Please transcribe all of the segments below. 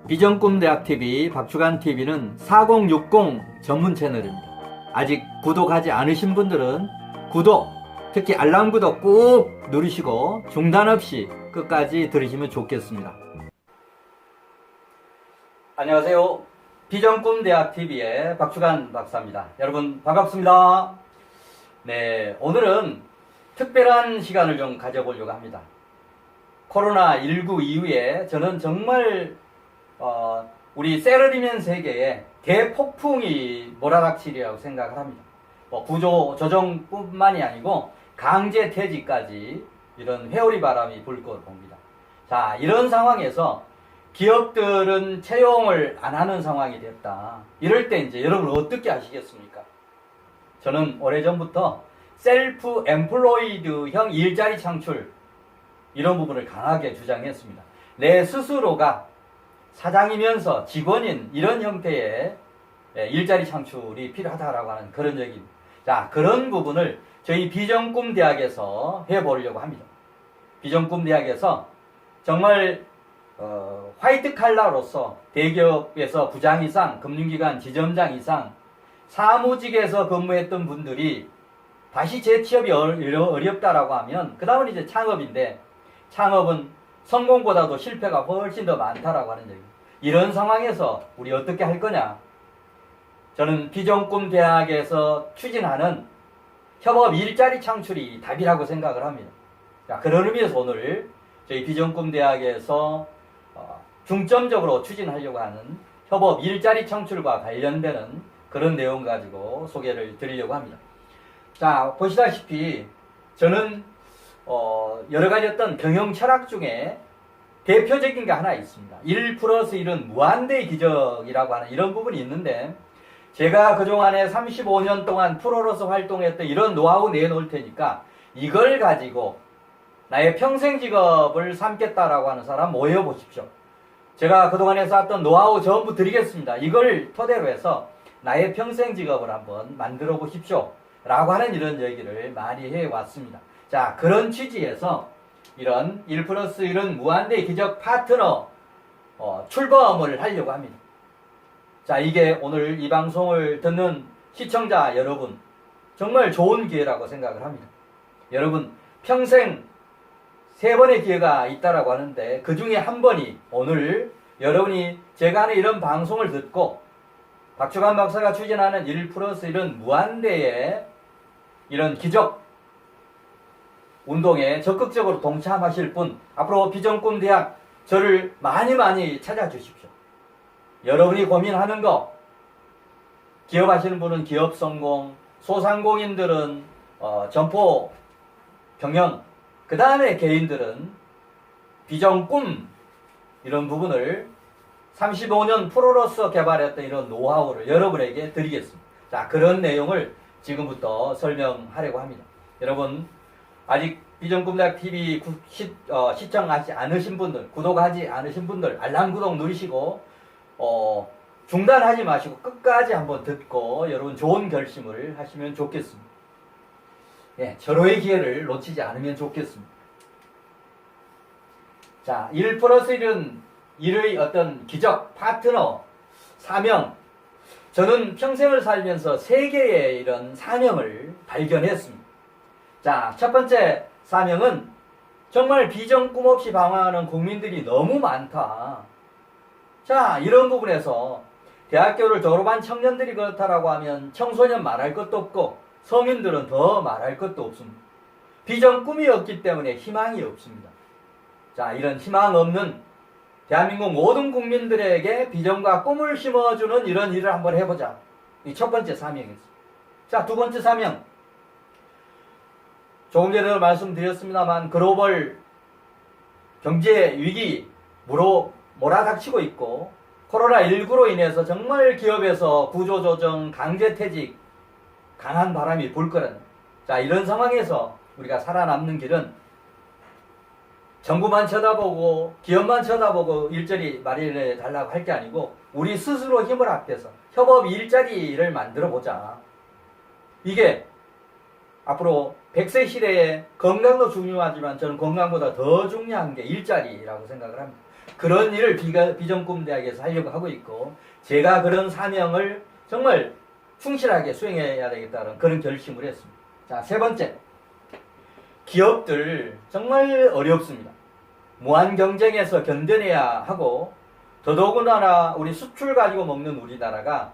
비전꿈대학TV 박주간TV는 4060 전문 채널입니다. 아직 구독하지 않으신 분들은 구독, 특히 알람 구독 꼭 누르시고 중단 없이 끝까지 들으시면 좋겠습니다. 안녕하세요. 비전꿈대학TV의 박주간 박사입니다. 여러분 반갑습니다. 네, 오늘은 특별한 시간을 좀 가져보려고 합니다. 코로나19 이후에 저는 정말 우리 셀러리맨 세계에 대폭풍이 몰아닥치리라고 생각을 합니다. 구조 조정뿐만이 아니고 강제 퇴직까지 이런 회오리 바람이 불 것으로 봅니다. 자, 이런 상황에서 기업들은 채용을 안 하는 상황이 됐다. 이럴 때 이제 여러분 어떻게 하시겠습니까? 저는 오래전부터 셀프 엠플로이드형 일자리 창출 이런 부분을 강하게 주장했습니다. 내 스스로가 사장이면서 직원인 이런 형태의 일자리 창출이 필요하다라고 하는 그런 얘기입니다. 자, 그런 부분을 저희 비전꿈대학에서 해보려고 합니다. 비전꿈대학에서 정말 화이트 칼라로서 대기업에서 부장 이상, 금융기관 지점장 이상, 사무직에서 근무했던 분들이 다시 재취업이 어렵다라고 하면 그 다음은 이제 창업인데, 창업은 성공보다도 실패가 훨씬 더 많다라고 하는 얘기입니다. 이런 상황에서 우리 어떻게 할 거냐? 저는 비전꿈대학에서 추진하는 협업 일자리 창출이 답이라고 생각을 합니다. 자, 그런 의미에서 오늘 저희 비전꿈대학에서 중점적으로 추진하려고 하는 협업 일자리 창출과 관련되는 그런 내용 가지고 소개를 드리려고 합니다. 자, 보시다시피 저는 여러 가지 어떤 경영 철학 중에 대표적인 게 하나 있습니다. 1+1은 무한대의 기적이라고 하는 이런 부분이 있는데, 제가 그동안에 35년 동안 프로로서 활동했던 이런 노하우 내놓을 테니까 이걸 가지고 나의 평생 직업을 삼겠다라고 하는 사람 모여보십시오. 제가 그동안에 쌓았던 노하우 전부 드리겠습니다. 이걸 토대로 해서 나의 평생 직업을 한번 만들어 보십시오 라고 하는 이런 얘기를 많이 해왔습니다. 자, 그런 취지에서 이런 1+1은 무한대의 기적 파트너 출범을 하려고 합니다. 자, 이게 오늘 이 방송을 듣는 시청자 여러분 정말 좋은 기회라고 생각을 합니다. 여러분 평생 3번의 기회가 있다라고 하는데 그 중에 한 번이 오늘 여러분이 제가 하는 이런 방송을 듣고 박주간 박사가 추진하는 1+1은 무한대의 이런 기적 운동에 적극적으로 동참하실 분, 앞으로 비전꿈대학 저를 많이 찾아주십시오. 여러분이 고민하는 거, 기업하시는 분은 기업 성공, 소상공인들은 점포 경영, 그 다음에 개인들은 비전 꿈 이런 부분을 35년 프로로서 개발했던 이런 노하우를 여러분에게 드리겠습니다. 자, 그런 내용을 지금부터 설명하려고 합니다. 여러분 아직 비전꿈대학TV 시청하지 않으신 분들, 구독하지 않으신 분들 알람 구독 누르시고 중단하지 마시고 끝까지 한번 듣고 여러분 좋은 결심을 하시면 좋겠습니다. 예, 절호의 기회를 놓치지 않으면 좋겠습니다. 자, 1+1은 일의 어떤 기적, 파트너, 사명. 저는 평생을 살면서 3개의 이런 사명을 발견했습니다. 자, 첫 번째 사명은 정말 비전 꿈 없이 방황하는 국민들이 너무 많다. 자, 이런 부분에서 대학교를 졸업한 청년들이 그렇다라고 하면 청소년 말할 것도 없고 성인들은 더 말할 것도 없습니다. 비전 꿈이 없기 때문에 희망이 없습니다. 자, 이런 희망 없는 대한민국 모든 국민들에게 비전과 꿈을 심어주는 이런 일을 한번 해보자. 이 첫 번째 사명이었습니다. 자, 두 번째 사명. 조금 전에 말씀드렸습니다만 글로벌 경제 위기 몰아닥치고 있고 코로나19로 인해서 정말 기업에서 구조조정, 강제퇴직, 강한 바람이 불 거라는. 자, 이런 상황에서 우리가 살아남는 길은 정부만 쳐다보고 기업만 쳐다보고 일자리 마련해 달라고 할 게 아니고 우리 스스로 힘을 합해서 협업 일자리를 만들어 보자. 이게 앞으로 100세 시대에 건강도 중요하지만 저는 건강보다 더 중요한 게 일자리라고 생각을 합니다. 그런 일을 비전꿈대학에서 하려고 하고 있고, 제가 그런 사명을 정말 충실하게 수행해야 되겠다는 그런 결심을 했습니다. 자, 세 번째. 기업들 정말 어렵습니다. 무한 경쟁에서 견뎌내야 하고, 더더군다나 우리 수출 가지고 먹는 우리나라가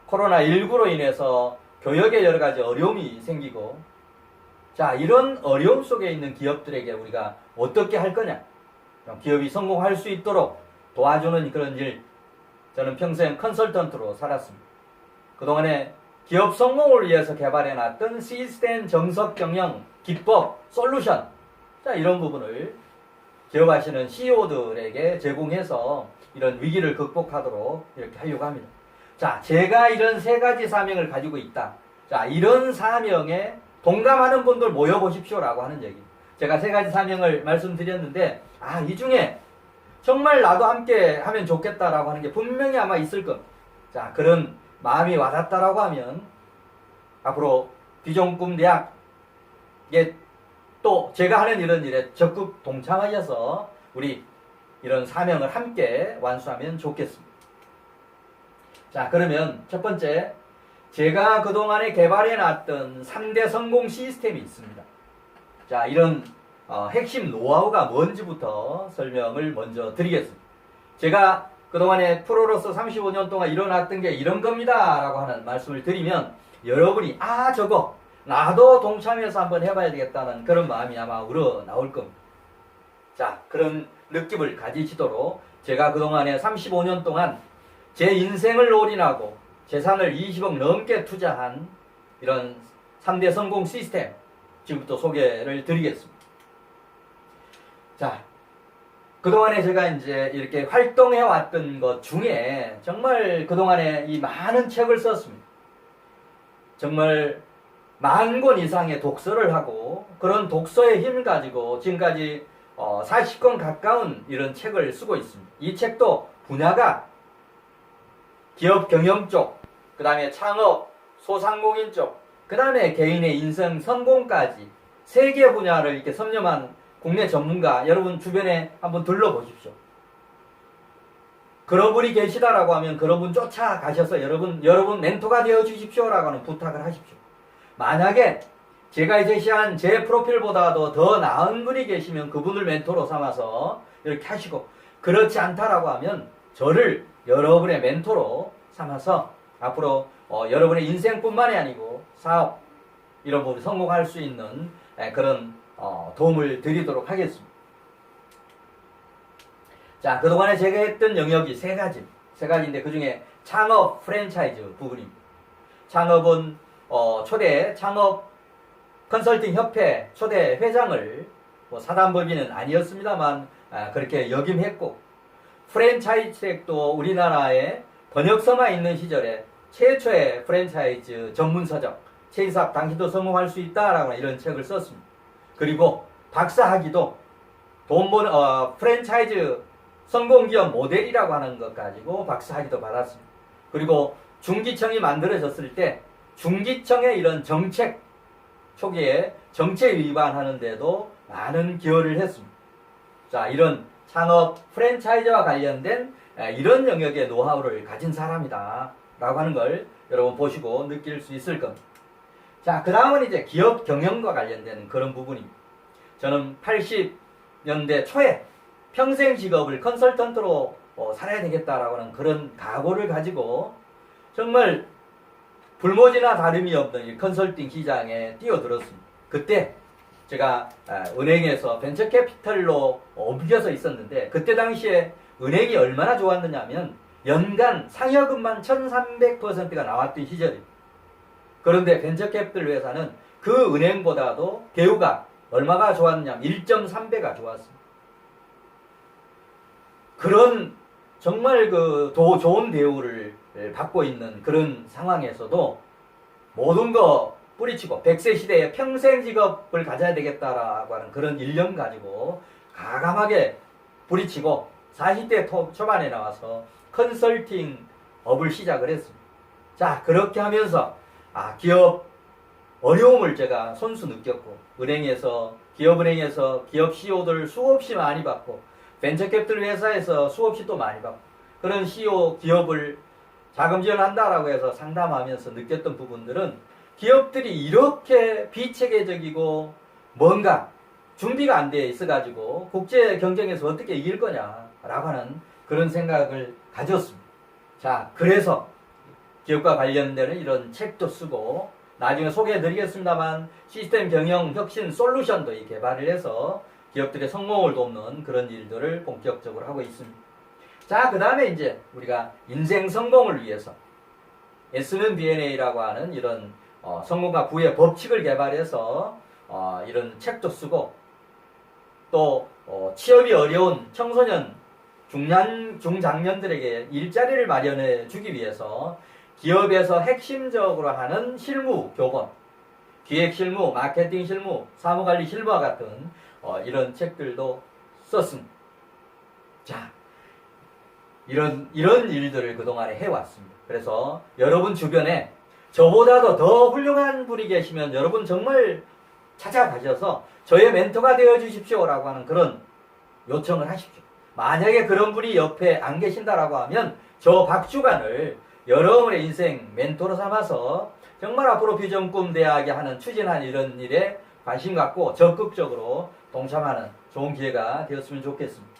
코로나19로 인해서 교역에 여러 가지 어려움이 생기고, 자, 이런 어려움 속에 있는 기업들에게 우리가 어떻게 할 거냐? 기업이 성공할 수 있도록 도와주는 그런 일, 저는 평생 컨설턴트로 살았습니다. 그동안에 기업 성공을 위해서 개발해 놨던 시스템, 정석, 경영, 기법, 솔루션, 자, 이런 부분을 기업하시는 CEO들에게 제공해서 이런 위기를 극복하도록 이렇게 하려고 합니다. 자, 제가 이런 세 가지 사명을 가지고 있다. 자, 이런 사명에 동감하는 분들 모여보십시오라고 하는 얘기. 제가 세 가지 사명을 말씀드렸는데, 이 중에 정말 나도 함께 하면 좋겠다라고 하는 게 분명히 아마 있을 겁니다. 자, 그런 마음이 와닿다라고 하면 앞으로 비전꿈대학에 또 제가 하는 이런 일에 적극 동참하셔서 우리 이런 사명을 함께 완수하면 좋겠습니다. 자, 그러면 첫 번째, 제가 그동안에 개발해 놨던 3대 성공 시스템이 있습니다. 자, 이런 핵심 노하우가 뭔지부터 설명을 먼저 드리겠습니다. 제가 그동안에 프로로서 35년 동안 일어났던 게 이런 겁니다 라고 하는 말씀을 드리면, 여러분이 저거 나도 동참해서 한번 해봐야 되겠다는 그런 마음이 아마 우러나올 겁니다. 자, 그런 느낌을 가지시도록 제가 그동안에 35년 동안 제 인생을 올인하고 재산을 20억 넘게 투자한 이런 3대 성공 시스템 지금부터 소개를 드리겠습니다. 자, 그동안에 제가 이제 이렇게 활동해 왔던 것 중에 정말 그동안에 이 많은 책을 썼습니다. 정말 10,000권 이상의 독서를 하고, 그런 독서의 힘을 가지고 지금까지 40권 가까운 이런 책을 쓰고 있습니다. 이 책도 분야가 기업 경영 쪽, 그 다음에 창업, 소상공인 쪽, 그 다음에 개인의 인생 성공까지 3개 분야를 이렇게 섭렵한 국내 전문가, 여러분 주변에 한번 둘러보십시오. 그런 분이 계시다라고 하면 그런 분 쫓아가셔서 여러분 멘토가 되어 주십시오라고 하는 부탁을 하십시오. 만약에 제가 제시한 제 프로필보다도 더 나은 분이 계시면 그분을 멘토로 삼아서 이렇게 하시고, 그렇지 않다라고 하면 저를 여러분의 멘토로 삼아서 앞으로 여러분의 인생뿐만이 아니고 사업 이런 부분이 성공할 수 있는 그런 도움을 드리도록 하겠습니다. 자, 그동안에 제가 했던 영역이 세 가지인데 그 중에 창업 프랜차이즈 부분입니다. 창업은 초대 창업 컨설팅 협회 초대 회장을 사단법인은 아니었습니다만 그렇게 역임했고, 프랜차이즈책도 우리나라에 번역서만 있는 시절에 최초의 프랜차이즈 전문서적, 최이삽 당신도 성공할 수 있다라고 이런 책을 썼습니다. 그리고 박사학위도 프랜차이즈 성공기업 모델이라고 하는 것 가지고 박사학위도 받았습니다. 그리고 중기청이 만들어졌을 때 중기청의 이런 정책 초기에 정책 위반하는데도 많은 기여를 했습니다. 자, 이런 창업 프랜차이즈와 관련된 이런 영역의 노하우를 가진 사람이다 라고 하는 걸 여러분 보시고 느낄 수 있을 겁니다. 자, 그 다음은 이제 기업 경영과 관련된 그런 부분입니다. 저는 80년대 초에 평생 직업을 컨설턴트로 살아야 되겠다라고 하는 그런 각오를 가지고 정말 불모지나 다름이 없는 이 컨설팅 시장에 뛰어들었습니다. 그때 제가 은행에서 벤처캐피털로 옮겨서 있었는데, 그때 당시에 은행이 얼마나 좋았느냐 하면 연간 상여금만 1300%가 나왔던 시절입니다. 그런데 벤처캐피털 회사는 그 은행보다도 대우가 얼마가 좋았느냐 하면 1.3배가 좋았습니다. 그런 정말 좋은 대우를 받고 있는 그런 상황에서도 모든 거 뿌리치고 100세 시대에 평생 직업을 가져야 되겠다라고 하는 그런 일념 가지고 가감하게 뿌리치고 40대 초반에 나와서 컨설팅 업을 시작을 했습니다. 자, 그렇게 하면서 기업 어려움을 제가 손수 느꼈고, 은행에서, 기업은행에서 기업 CEO들 수없이 많이 받고, 벤처캐피털 회사에서 수없이 또 많이 받고, 그런 CEO 기업을 자금 지원한다라고 해서 상담하면서 느꼈던 부분들은 기업들이 이렇게 비체계적이고 뭔가 준비가 안 돼 있어가지고 국제 경쟁에서 어떻게 이길 거냐라고 하는 그런 생각을 가졌습니다. 자, 그래서 기업과 관련되는 이런 책도 쓰고 나중에 소개해 드리겠습니다만 시스템 경영 혁신 솔루션도 개발을 해서 기업들의 성공을 돕는 그런 일들을 본격적으로 하고 있습니다. 자, 그 다음에 이제 우리가 인생 성공을 위해서 S는 DNA라고 하는 이런 성공과 부의 법칙을 개발해서 이런 책도 쓰고 또 취업이 어려운 청소년, 중장년들에게 일자리를 마련해 주기 위해서 기업에서 핵심적으로 하는 실무 교본, 기획 실무, 마케팅 실무, 사무관리 실무와 같은 이런 책들도 썼습니다. 자, 이런 일들을 그동안에 해왔습니다. 그래서 여러분 주변에 저보다도 더 훌륭한 분이 계시면 여러분 정말 찾아가셔서 저의 멘토가 되어 주십시오라고 하는 그런 요청을 하십시오. 만약에 그런 분이 옆에 안 계신다라고 하면 저 박주간을 여러분의 인생 멘토로 삼아서 정말 앞으로 비전 꿈 대학이 하는 추진한 이런 일에 관심 갖고 적극적으로 동참하는 좋은 기회가 되었으면 좋겠습니다.